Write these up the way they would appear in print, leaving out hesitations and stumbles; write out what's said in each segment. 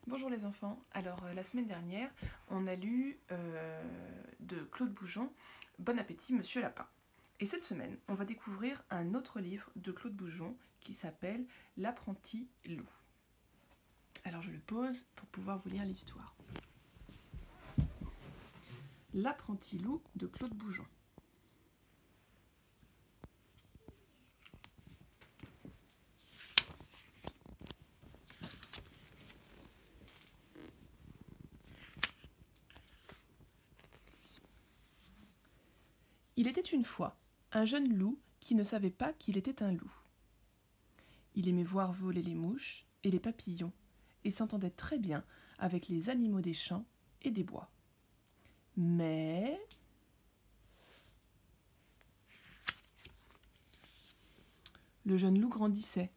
Bonjour les enfants. Alors la semaine dernière, on a lu de Claude Boujon, Bon appétit Monsieur Lapin. Et cette semaine, on va découvrir un autre livre de Claude Boujon qui s'appelle L'apprenti loup. Alors je le pose pour pouvoir vous lire l'histoire. L'apprenti loup de Claude Boujon. Il était une fois un jeune loup qui ne savait pas qu'il était un loup. Il aimait voir voler les mouches et les papillons et s'entendait très bien avec les animaux des champs et des bois. Mais le jeune loup grandissait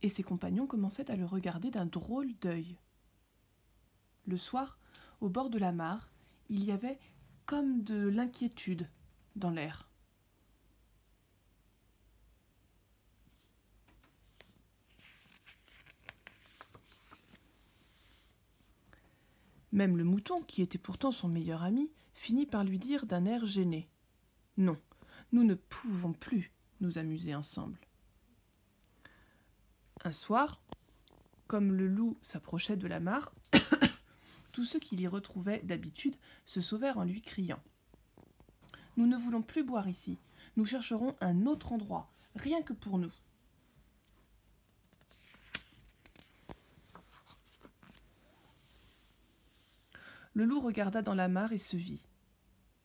et ses compagnons commençaient à le regarder d'un drôle d'œil. Le soir, au bord de la mare, il y avait comme de l'inquiétude dans l'air. Même le mouton, qui était pourtant son meilleur ami, finit par lui dire d'un air gêné : « Non, nous ne pouvons plus nous amuser ensemble. » Un soir, comme le loup s'approchait de la mare, tous ceux qui l'y retrouvaient d'habitude se sauvèrent en lui criant : « Nous ne voulons plus boire ici, nous chercherons un autre endroit, rien que pour nous. » Le loup regarda dans la mare et se vit.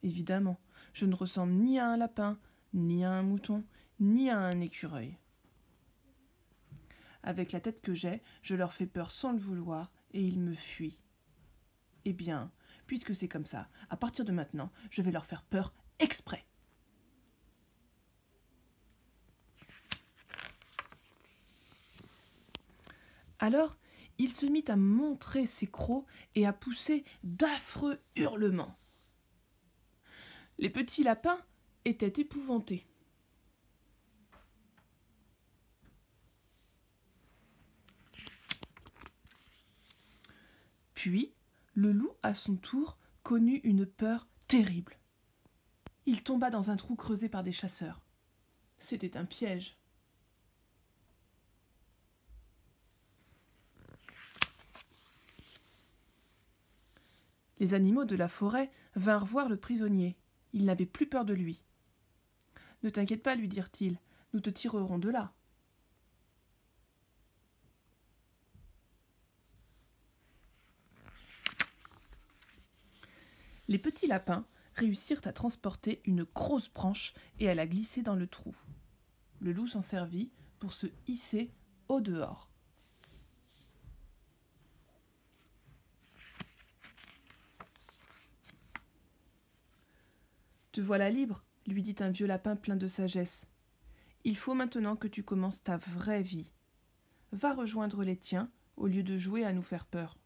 Évidemment, je ne ressemble ni à un lapin, ni à un mouton, ni à un écureuil. Avec la tête que j'ai, je leur fais peur sans le vouloir et ils me fuient. Eh bien, puisque c'est comme ça, à partir de maintenant, je vais leur faire peur exprès. Alors, il se mit à montrer ses crocs et à pousser d'affreux hurlements. Les petits lapins étaient épouvantés. Puis, le loup, à son tour, connut une peur terrible. Il tomba dans un trou creusé par des chasseurs. C'était un piège. Les animaux de la forêt vinrent voir le prisonnier. Ils n'avaient plus peur de lui. « Ne t'inquiète pas, lui dirent-ils, nous te tirerons de là. » Les petits lapins réussirent à transporter une grosse branche et à la glisser dans le trou. Le loup s'en servit pour se hisser au dehors. « Te voilà libre, lui dit un vieux lapin plein de sagesse. Il faut maintenant que tu commences ta vraie vie. Va rejoindre les tiens au lieu de jouer à nous faire peur. »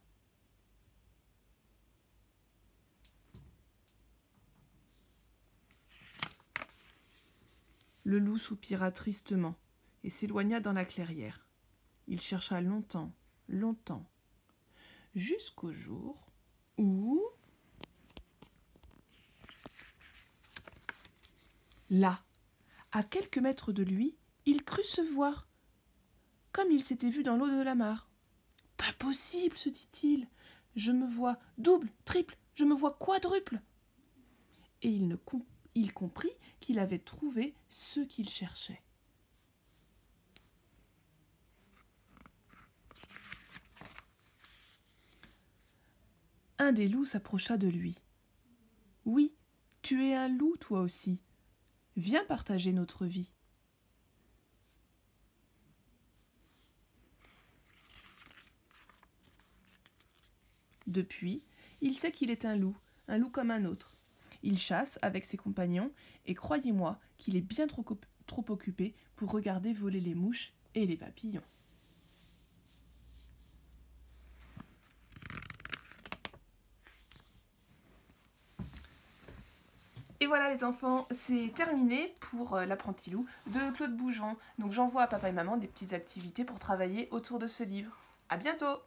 Le loup soupira tristement et s'éloigna dans la clairière. Il chercha longtemps, longtemps, jusqu'au jour où... Là, à quelques mètres de lui, il crut se voir, comme il s'était vu dans l'eau de la mare. « Pas possible, se dit-il, je me vois double, triple, je me vois quadruple. » Et il comprit qu'il avait trouvé ce qu'il cherchait. Un des loups s'approcha de lui. « Oui, tu es un loup, toi aussi. Viens partager notre vie. » Depuis, il sait qu'il est un loup comme un autre. Il chasse avec ses compagnons et croyez-moi qu'il est bien trop occupé pour regarder voler les mouches et les papillons. Et voilà les enfants, c'est terminé pour l'apprenti loup de Claude Boujon. Donc j'envoie à papa et maman des petites activités pour travailler autour de ce livre. À bientôt!